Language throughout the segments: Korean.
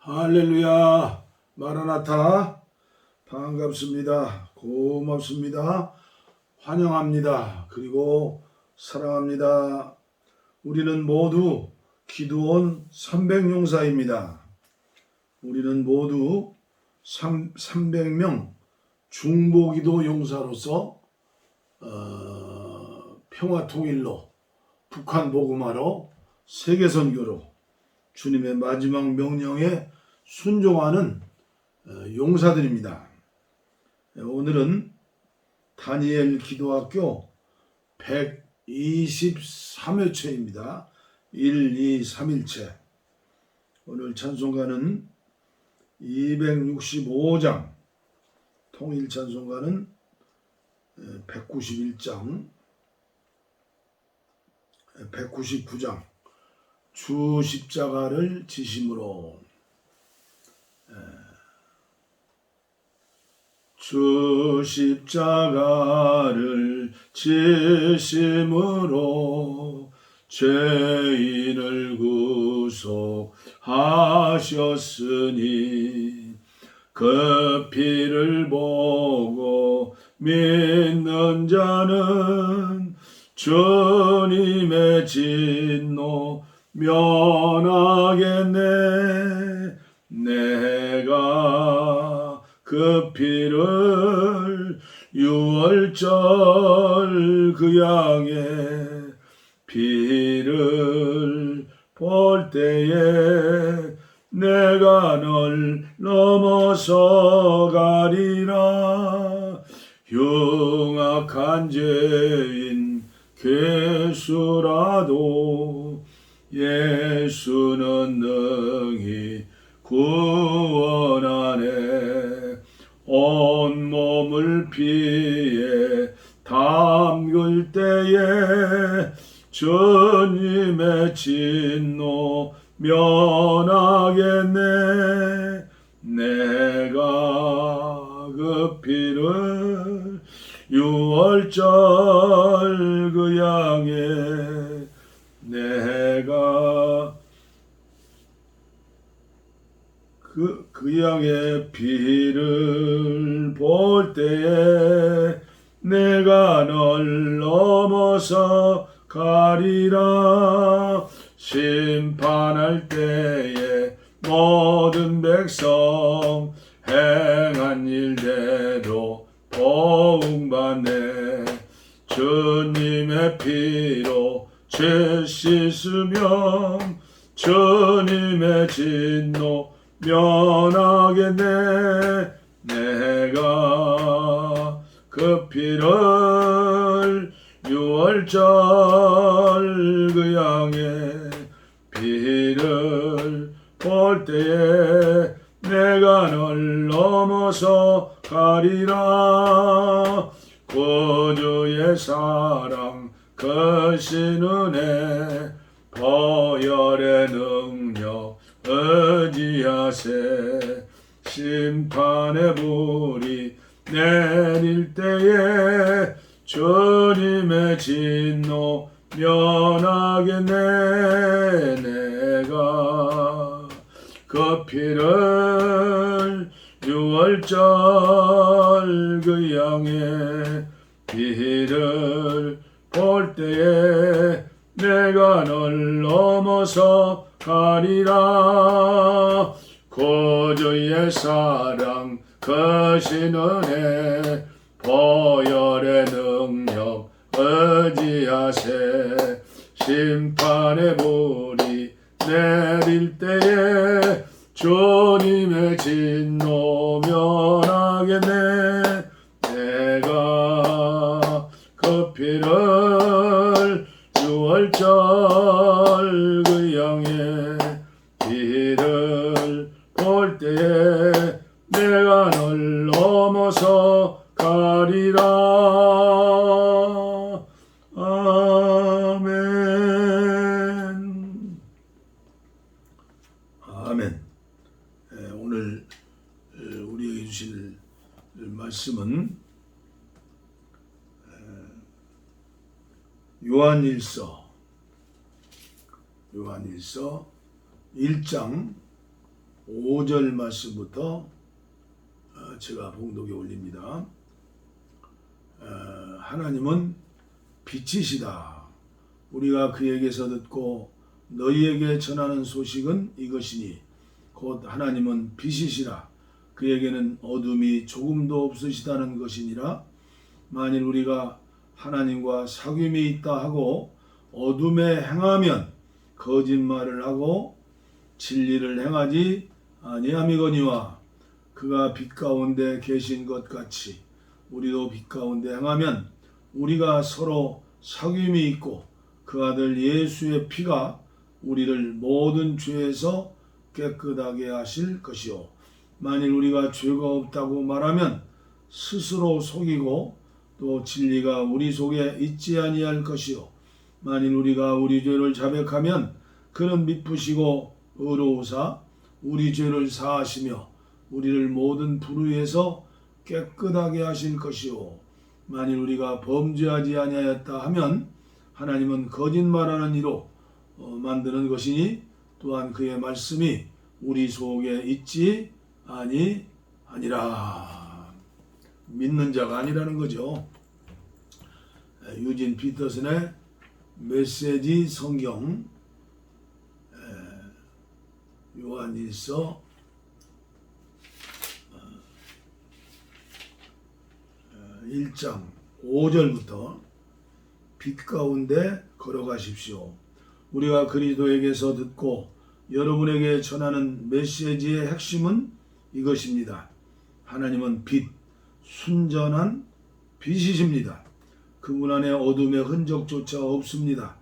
할렐루야, 마라나타, 반갑습니다. 고맙습니다. 환영합니다. 그리고 사랑합니다. 우리는 모두 기도원 300용사입니다. 우리는 모두 300명 중보기도 용사로서 평화통일로, 북한 복음화로, 세계선교로 주님의 마지막 명령에 순종하는 용사들입니다. 오늘은 다니엘 기도학교 123회째입니다. 1, 2, 3일째. 오늘 찬송가는 265장, 통일 찬송가는 191장, 199장, 주 십자가를 지심으로, 주 십자가를 지심으로 죄인을 구속하셨으니 그 피를 보고 믿는 자는 주님의 진노 면하겠네. 내가 그 피를 유월절 그 양의 피를 볼 때에 내가 널 넘어서 가리라. 흉악한 죄인 괴수라도 예수는 능히 구원하네. 온몸을 피에 담글 때에 주님의 진노 면하겠네. 내가 그 피를 유월절 그 양의 내가 그 양의 피를 볼 때에 내가 널 넘어서 가리라. 심판할 때에 모든 백성 행한 일대로 보응받네. 주님의 피로 죄 씻으면 주님의 진노 면하겠네. 내가 그 피를 유월절 그 양의 피를 볼 때에 내가 널 넘어서 가리라. 구주의 사랑 크신 은혜 보혈의 능력 의지하세. 심판의 불이 내릴 때에 주님의 진노 면하겠네. 내가 그 피를 유월절 그 양의 피를 볼 때에 내가 널 넘어서 가리라. 구주의 사랑 크신 은혜 보혈의 능력 의지하세. 심판의 불이 내릴 때에 주님의 진노 면하겠네. 내가 그 피를 유월절 그 양의 피를 볼 때에 내가 널 넘어서 가리라. 아멘. 아멘. 오늘 우리에게 주실 말씀은 요한일서 1장 5절 5절 말씀부터 제가 봉독에 올립니다. 하나님은 빛이시다. 우리가 그에게서 듣고 너희에게 전하는 소식은 이것이니 곧 하나님은 빛이시라. 그에게는 어둠이 조금도 없으시다는 것이니라. 만일 우리가 하나님과 사귐이 있다 하고 어둠에 행하면 거짓말을 하고 진리를 행하지 아니함이거니와 그가 빛 가운데 계신 것 같이 우리도 빛 가운데 행하면 우리가 서로 사귐이 있고 그 아들 예수의 피가 우리를 모든 죄에서 깨끗하게 하실 것이요 만일 우리가 죄가 없다고 말하면 스스로 속이고 또 진리가 우리 속에 있지 아니할 것이요 만일 우리가 우리 죄를 자백하면 그는 미쁘시고 의로우사 우리 죄를 사하시며 우리를 모든 불의에서 깨끗하게 하실 것이요 만일 우리가 범죄하지 아니하였다 하면 하나님은 거짓말하는 이로 만드는 것이니 또한 그의 말씀이 우리 속에 있지 아니하니라. 믿는 자가 아니라는 거죠. 유진 피터슨의 메시지 성경 요한일서 1장 5절부터 빛 가운데 걸어가십시오. 우리가 그리스도에게서 듣고 여러분에게 전하는 메시지의 핵심은 이것입니다. 하나님은 빛, 순전한 빛이십니다. 그분 안에 어둠의 흔적조차 없습니다.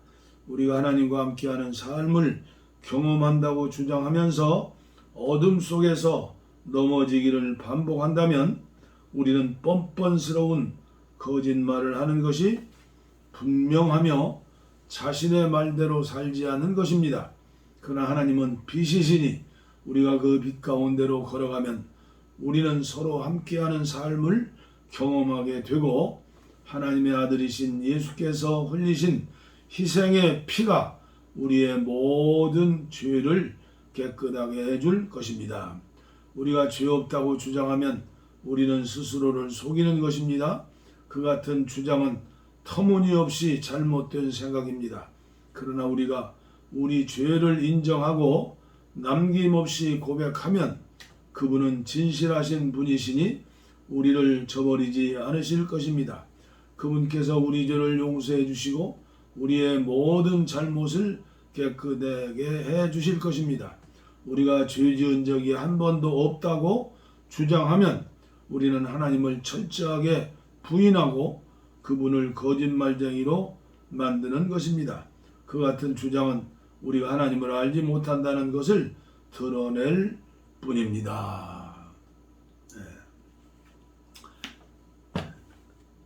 우리가 하나님과 함께하는 삶을 경험한다고 주장하면서 어둠 속에서 넘어지기를 반복한다면 우리는 뻔뻔스러운 거짓말을 하는 것이 분명하며 자신의 말대로 살지 않는 것입니다. 그러나 하나님은 빛이시니 우리가 그 빛 가운데로 걸어가면 우리는 서로 함께하는 삶을 경험하게 되고 하나님의 아들이신 예수께서 흘리신 희생의 피가 우리의 모든 죄를 깨끗하게 해줄 것입니다. 우리가 죄 없다고 주장하면 우리는 스스로를 속이는 것입니다. 그 같은 주장은 터무니없이 잘못된 생각입니다. 그러나 우리가 우리 죄를 인정하고 남김없이 고백하면 그분은 진실하신 분이시니 우리를 저버리지 않으실 것입니다. 그분께서 우리 죄를 용서해 주시고 우리의 모든 잘못을 깨끗하게 해 주실 것입니다. 우리가 죄 지은 적이 한 번도 없다고 주장하면 우리는 하나님을 철저하게 부인하고 그분을 거짓말쟁이로 만드는 것입니다. 그 같은 주장은 우리가 하나님을 알지 못한다는 것을 드러낼 뿐입니다.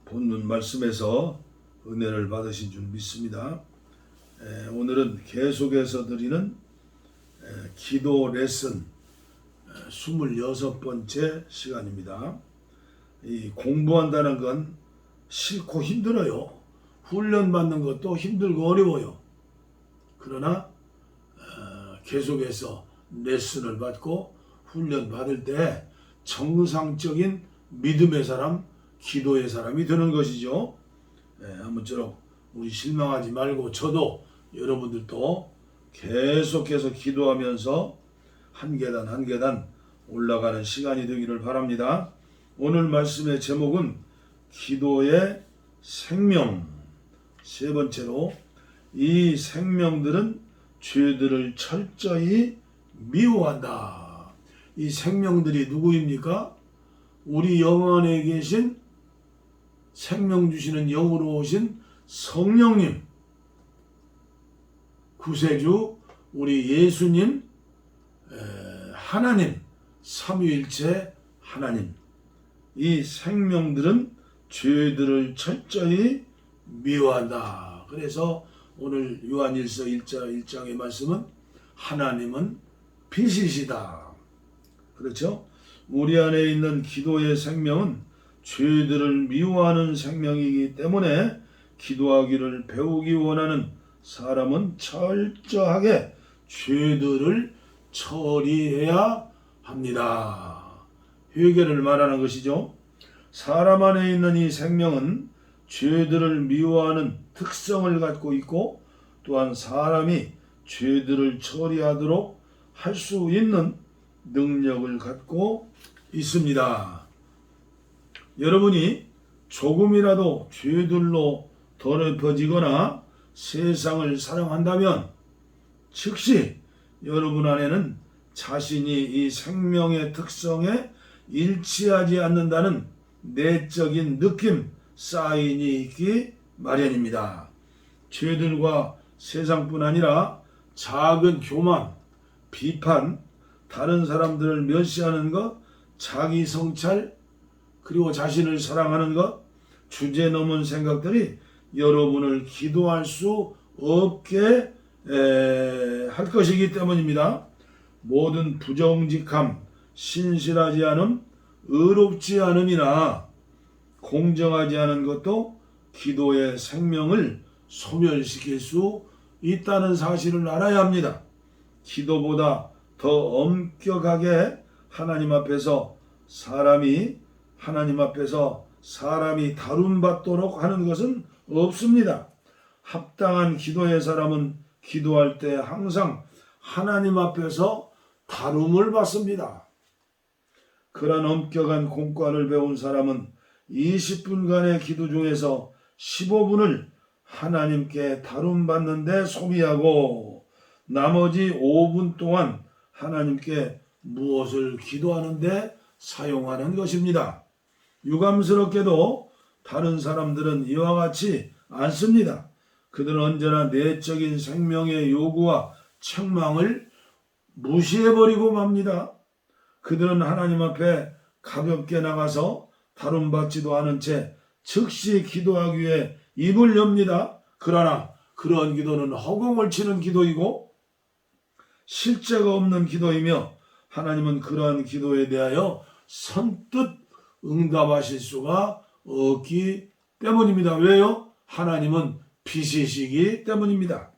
본문 말씀에서 은혜를 받으신 줄 믿습니다. 오늘은 계속해서 드리는 기도 레슨 26번째 시간입니다. 이 공부한다는 건 싫고 힘들어요. 훈련받는 것도 힘들고 어려워요. 그러나 계속해서 레슨을 받고 훈련 받을 때 정상적인 믿음의 사람, 기도의 사람이 되는 것이죠. 아무쪼록 우리 실망하지 말고 저도 여러분들도 계속해서 기도하면서 한 계단 한 계단 올라가는 시간이 되기를 바랍니다. 오늘 말씀의 제목은 기도의 생명. 세 번째로 이 생명들은 죄들을 철저히 미워한다. 이 생명들이 누구입니까? 우리 영안에 계신 생명 주시는 영으로 오신 성령님, 구세주 우리 예수님, 하나님, 삼위일체 하나님. 이 생명들은 죄들을 철저히 미워한다. 그래서 오늘 요한일서 1장의 말씀은 하나님은 빛이시다. 그렇죠? 우리 안에 있는 기도의 생명은 죄들을 미워하는 생명이기 때문에 기도하기를 배우기 원하는 사람은 철저하게 죄들을 처리해야 합니다. 회개를 말하는 것이죠. 사람 안에 있는 이 생명은 죄들을 미워하는 특성을 갖고 있고 또한 사람이 죄들을 처리하도록 할 수 있는 능력을 갖고 있습니다. 여러분이 조금이라도 죄들로 더럽혀지거나 세상을 사랑한다면 즉시 여러분 안에는 자신이 이 생명의 특성에 일치하지 않는다는 내적인 느낌, 사인이 있기 마련입니다. 죄들과 세상뿐 아니라 작은 교만, 비판, 다른 사람들을 멸시하는 것, 자기 성찰, 그리고 자신을 사랑하는 것, 주제 넘은 생각들이 여러분을 기도할 수 없게 할 것이기 때문입니다. 모든 부정직함, 신실하지 않음, 의롭지 않음이나 공정하지 않은 것도 기도의 생명을 소멸시킬 수 있다는 사실을 알아야 합니다. 기도보다 더 엄격하게 하나님 앞에서 사람이 다룸받도록 하는 것은 없습니다. 합당한 기도의 사람은 기도할 때 항상 하나님 앞에서 다룸을 받습니다. 그러한 엄격한 공과를 배운 사람은 20분간의 기도 중에서 15분을 하나님께 다룸받는 데 소비하고 나머지 5분 동안 하나님께 무엇을 기도하는 데 사용하는 것입니다. 유감스럽게도 다른 사람들은 이와 같이 않습니다. 그들은 언제나 내적인 생명의 요구와 책망을 무시해버리고 맙니다. 그들은 하나님 앞에 가볍게 나가서 다룸받지도 않은 채 즉시 기도하기 위해 입을 엽니다. 그러나 그러한 기도는 허공을 치는 기도이고 실제가 없는 기도이며 하나님은 그러한 기도에 대하여 선뜻 응답하실 수가 없기 때문입니다. 왜요? 하나님은 빛이시기 때문입니다.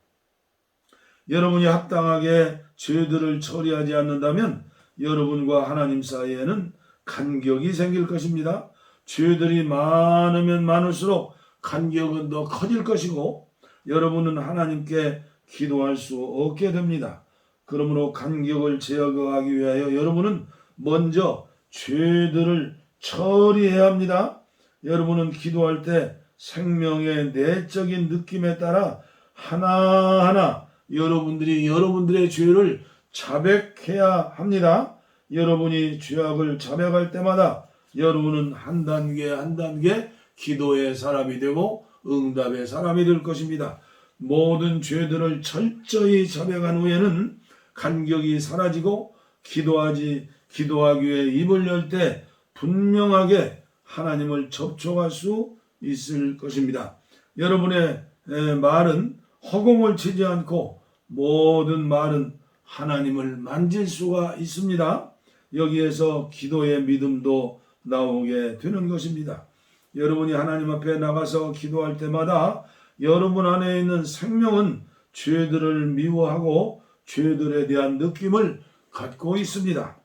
여러분이 합당하게 죄들을 처리하지 않는다면 여러분과 하나님 사이에는 간격이 생길 것입니다. 죄들이 많으면 많을수록 간격은 더 커질 것이고 여러분은 하나님께 기도할 수 없게 됩니다. 그러므로 간격을 제거하기 위하여 여러분은 먼저 죄들을 처리해야 합니다. 여러분은 기도할 때 생명의 내적인 느낌에 따라 하나하나 여러분들의 죄를 자백해야 합니다. 여러분이 죄악을 자백할 때마다 여러분은 한 단계 한 단계 기도의 사람이 되고 응답의 사람이 될 것입니다. 모든 죄들을 철저히 자백한 후에는 간격이 사라지고 기도하기 위해 입을 열 때 분명하게 하나님을 접촉할 수 있을 것입니다. 여러분의 말은 허공을 치지 않고 모든 말은 하나님을 만질 수가 있습니다. 여기에서 기도의 믿음도 나오게 되는 것입니다. 여러분이 하나님 앞에 나가서 기도할 때마다 여러분 안에 있는 생명은 죄들을 미워하고 죄들에 대한 느낌을 갖고 있습니다.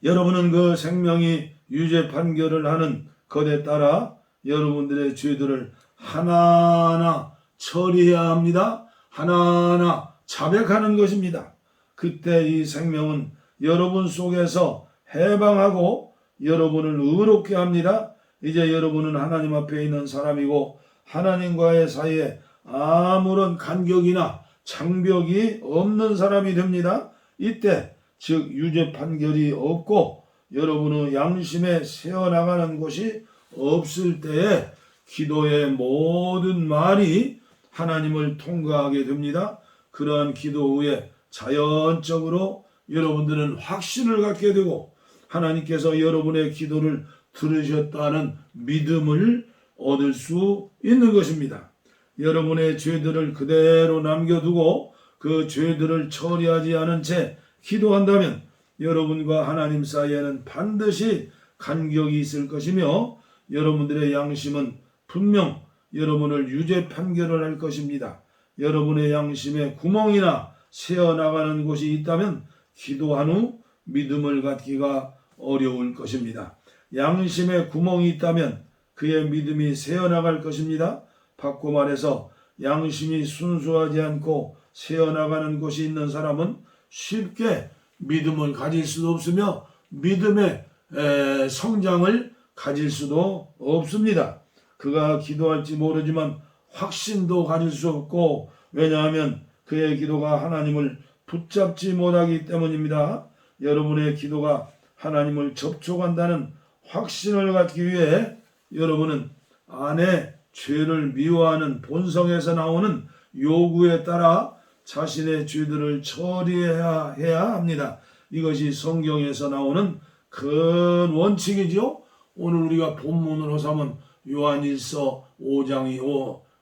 여러분은 그 생명이 유죄 판결을 하는 것에 따라 여러분들의 죄들을 하나하나 처리해야 합니다. 하나하나 자백하는 것입니다. 그때 이 생명은 여러분 속에서 해방하고 여러분을 의롭게 합니다. 이제 여러분은 하나님 앞에 있는 사람이고 하나님과의 사이에 아무런 간격이나 장벽이 없는 사람이 됩니다. 이때 즉 유죄 판결이 없고 여러분의 양심에 새어나가는 곳이 없을 때에 기도의 모든 말이 하나님을 통과하게 됩니다. 그러한 기도 후에 자연적으로 여러분들은 확신을 갖게 되고 하나님께서 여러분의 기도를 들으셨다는 믿음을 얻을 수 있는 것입니다. 여러분의 죄들을 그대로 남겨두고 그 죄들을 처리하지 않은 채 기도한다면 여러분과 하나님 사이에는 반드시 간격이 있을 것이며 여러분들의 양심은 분명 여러분을 유죄 판결을 할 것입니다. 여러분의 양심에 구멍이나 새어나가는 곳이 있다면 기도한 후 믿음을 갖기가 어려울 것입니다. 양심에 구멍이 있다면 그의 믿음이 새어나갈 것입니다. 바꿔 말해서 양심이 순수하지 않고 새어나가는 곳이 있는 사람은 쉽게 믿음을 가질 수도 없으며 믿음의 성장을 가질 수도 없습니다. 그가 기도할지 모르지만 확신도 가질 수 없고, 왜냐하면 그의 기도가 하나님을 붙잡지 못하기 때문입니다. 여러분의 기도가 하나님을 접촉한다는 확신을 갖기 위해 여러분은 안에 죄를 미워하는 본성에서 나오는 요구에 따라 자신의 죄들을 처리해야 합니다. 이것이 성경에서 나오는 큰 원칙이죠. 오늘 우리가 본문으로 삼은 요한일서 1장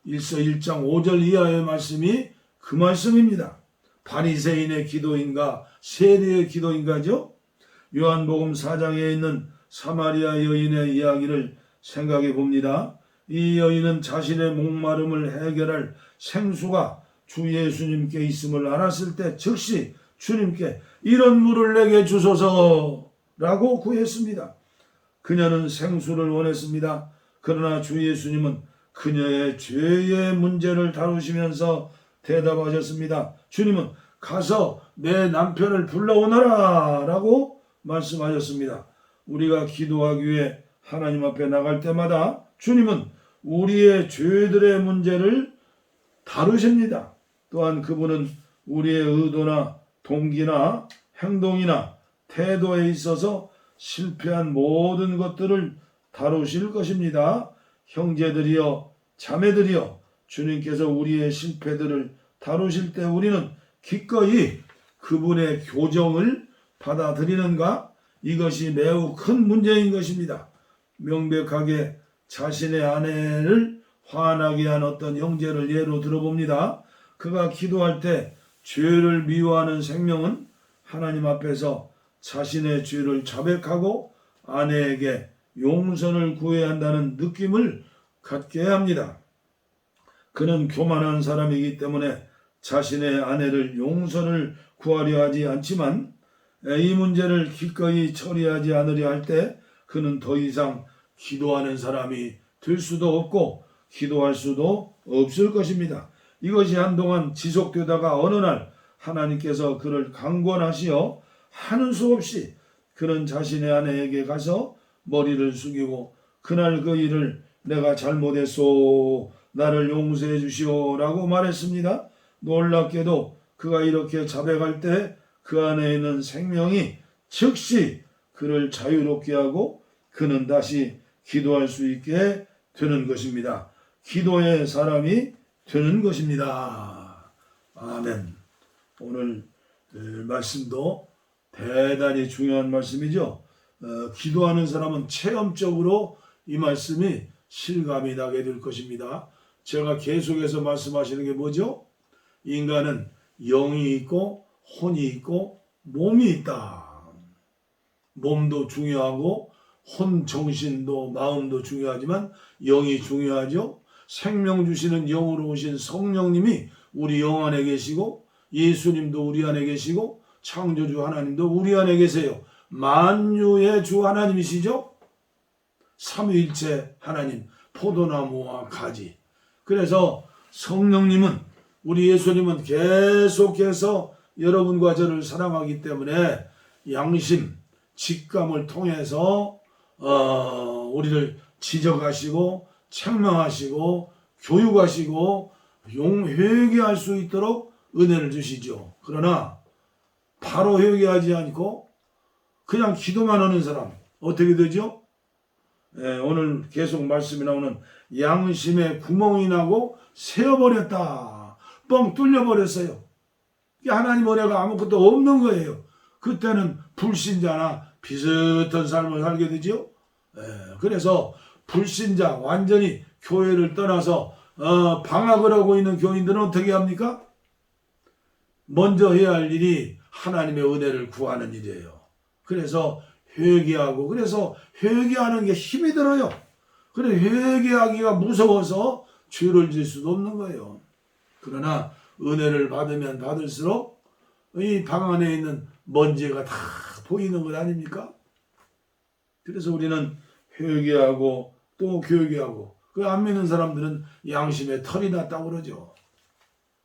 5절 이하의 말씀이 그 말씀입니다. 바리새인의 기도인가 세리의 기도인가죠? 요한복음 4장에 있는 사마리아 여인의 이야기를 생각해 봅니다. 이 여인은 자신의 목마름을 해결할 생수가 주 예수님께 있음을 알았을 때 즉시 주님께 이런 물을 내게 주소서라고 구했습니다. 그녀는 생수를 원했습니다. 그러나 주 예수님은 그녀의 죄의 문제를 다루시면서 대답하셨습니다. 주님은 가서 내 남편을 불러오너라 라고 말씀하셨습니다. 우리가 기도하기 위해 하나님 앞에 나갈 때마다 주님은 우리의 죄들의 문제를 다루십니다. 또한 그분은 우리의 의도나 동기나 행동이나 태도에 있어서 실패한 모든 것들을 다루실 것입니다. 형제들이여 자매들이여, 주님께서 우리의 실패들을 다루실 때 우리는 기꺼이 그분의 교정을 받아들이는가? 이것이 매우 큰 문제인 것입니다. 명백하게 자신의 아내를 화나게 한 어떤 형제를 예로 들어봅니다. 그가 기도할 때 죄를 미워하는 생명은 하나님 앞에서 자신의 죄를 자백하고 아내에게 용서를 구해야 한다는 느낌을 갖게 합니다. 그는 교만한 사람이기 때문에 자신의 아내를 용서를 구하려 하지 않지만 이 문제를 기꺼이 처리하지 않으려 할 때 그는 더 이상 기도하는 사람이 될 수도 없고 기도할 수도 없을 것입니다. 이것이 한동안 지속되다가 어느 날 하나님께서 그를 강권하시어 하는 수 없이 그는 자신의 아내에게 가서 머리를 숙이고 그날 그 일을 내가 잘못했소, 나를 용서해 주시오 라고 말했습니다. 놀랍게도 그가 이렇게 자백할 때 그 안에 있는 생명이 즉시 그를 자유롭게 하고 그는 다시 기도할 수 있게 되는 것입니다. 기도의 사람이 되는 것입니다. 아멘. 오늘 말씀도 대단히 중요한 말씀이죠. 기도하는 사람은 체험적으로 이 말씀이 실감이 나게 될 것입니다. 제가 계속해서 말씀하시는 게 뭐죠? 인간은 영이 있고 혼이 있고 몸이 있다. 몸도 중요하고 혼, 정신도 마음도 중요하지만 영이 중요하죠. 생명 주시는 영으로 오신 성령님이 우리 영 안에 계시고 예수님도 우리 안에 계시고 창조주 하나님도 우리 안에 계세요. 만유의 주 하나님이시죠. 삼위일체 하나님, 포도나무와 가지. 그래서 성령님은, 우리 예수님은 계속해서 여러분과 저를 사랑하기 때문에 양심, 직감을 통해서 우리를 지적하시고 책망하시고 교육하시고 회개할 수 있도록 은혜를 주시죠. 그러나 바로 회개하지 않고 그냥 기도만 하는 사람 어떻게 되죠? 오늘 계속 말씀이 나오는 양심에 구멍이 나고 새어버렸다. 뻥 뚫려버렸어요. 하나님 은혜가 아무것도 없는 거예요. 그때는 불신자나 비슷한 삶을 살게 되죠. 그래서 불신자, 완전히 교회를 떠나서 방학을 하고 있는 교인들은 어떻게 합니까? 먼저 해야 할 일이 하나님의 은혜를 구하는 일이에요. 그래서 회개하고, 그래서 회개하는 게 힘이 들어요. 그래 회개하기가 무서워서 죄를 질 수도 없는 거예요. 그러나 은혜를 받으면 받을수록 이 방 안에 있는 먼지가 다 보이는 것 아닙니까? 그래서 우리는 회개하고 또 교회하고 그 안 믿는 사람들은 양심에 털이 났다고 그러죠.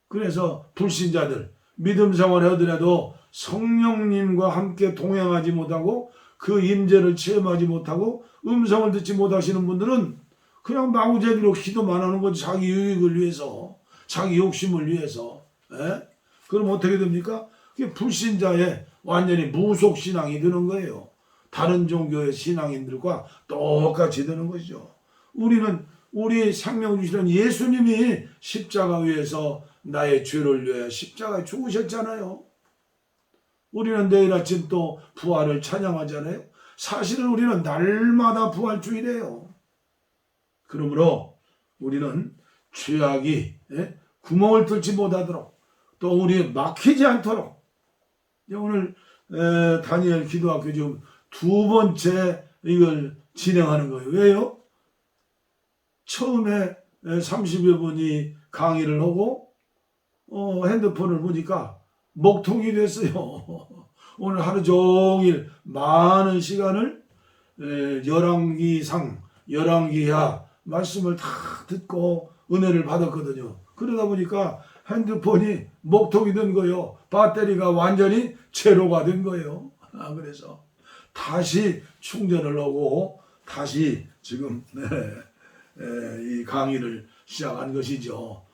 그래서 불신자들 믿음 생활을 하더라도 성령님과 함께 동행하지 못하고 그 임재를 체험하지 못하고 음성을 듣지 못하시는 분들은 그냥 마구잡이로 기도만 하는 거지. 자기 유익을 위해서, 자기 욕심을 위해서. 에? 그럼 어떻게 됩니까? 그게 불신자의 완전히 무속신앙이 되는 거예요. 다른 종교의 신앙인들과 똑같이 되는 것이죠. 우리는 우리 생명 주시는 예수님이 십자가 위에서 나의 죄를 위해 십자가에 죽으셨잖아요. 우리는 내일 아침 또 부활을 찬양하잖아요. 사실은 우리는 날마다 부활주의래요. 그러므로 우리는 죄악이 구멍을 뚫지 못하도록 또 우리 막히지 않도록 오늘 다니엘 기도학교 지금 두 번째 이걸 진행하는 거예요. 왜요? 처음에 30여 분이 강의를 하고 핸드폰을 보니까 먹통이 됐어요. 오늘 하루 종일 많은 시간을 열왕기상, 열왕기하 말씀을 다 듣고 은혜를 받았거든요. 그러다 보니까 핸드폰이 먹통이 된 거예요. 배터리가 완전히 제로가 된 거예요. 그래서 다시 충전을 하고 다시 지금 이 강의를 시작한 것이죠.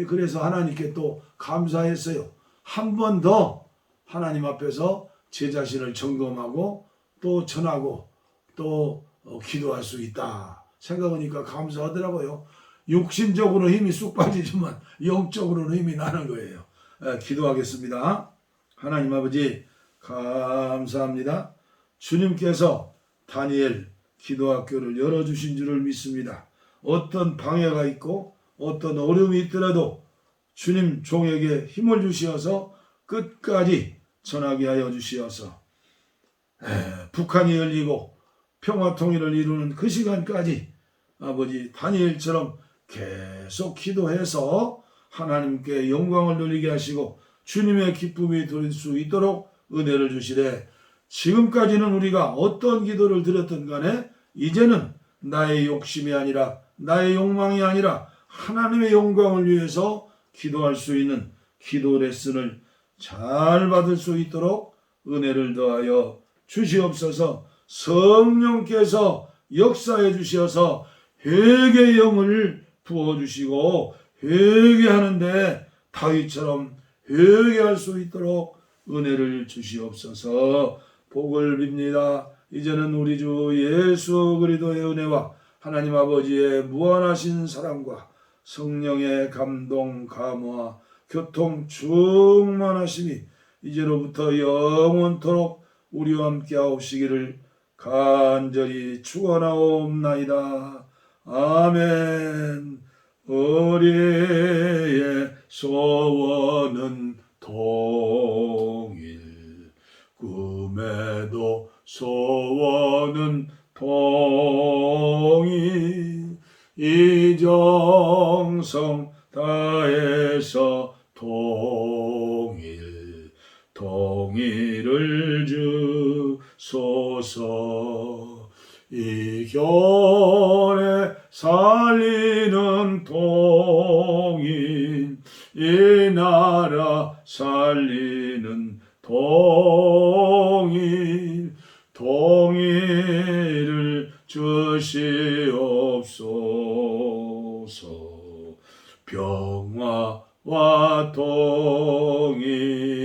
그래서 하나님께 또 감사했어요. 한 번 더 하나님 앞에서 제 자신을 점검하고 또 전하고 또 기도할 수 있다 생각하니까 감사하더라고요. 육신적으로 힘이 쑥 빠지지만 영적으로는 힘이 나는 거예요. 기도하겠습니다. 하나님 아버지 감사합니다. 주님께서 다니엘 기도학교를 열어주신 줄을 믿습니다. 어떤 방해가 있고 어떤 어려움이 있더라도 주님 종에게 힘을 주시어서 끝까지 전하게 하여 주시어서 북한이 열리고 평화통일을 이루는 그 시간까지 아버지 다니엘처럼 계속 기도해서 하나님께 영광을 돌리게 하시고 주님의 기쁨이 돌릴 수 있도록 은혜를 주시되 지금까지는 우리가 어떤 기도를 드렸든 간에 이제는 나의 욕심이 아니라 나의 욕망이 아니라 하나님의 영광을 위해서 기도할 수 있는 기도 레슨을 잘 받을 수 있도록 은혜를 더하여 주시옵소서. 성령께서 역사해 주셔서 회개의 영을 부어주시고 회개하는데 다윗처럼 회개할 수 있도록 은혜를 주시옵소서. 복을 빕니다. 이제는 우리 주 예수 그리스도의 은혜와 하나님 아버지의 무한하신 사랑과 성령의 감동 감화 교통 충만하심이 이제로부터 영원토록 우리와 함께 하옵시기를 간절히 축원하옵나이다. 아멘. 우리의 소원은 통일, 꿈에도 소원은 통일, 이정성 다해서 통일을 주소서. 이 교회 살리는 통일, 이 나라 살리는 통일을 주시옵소서. 평화와 통일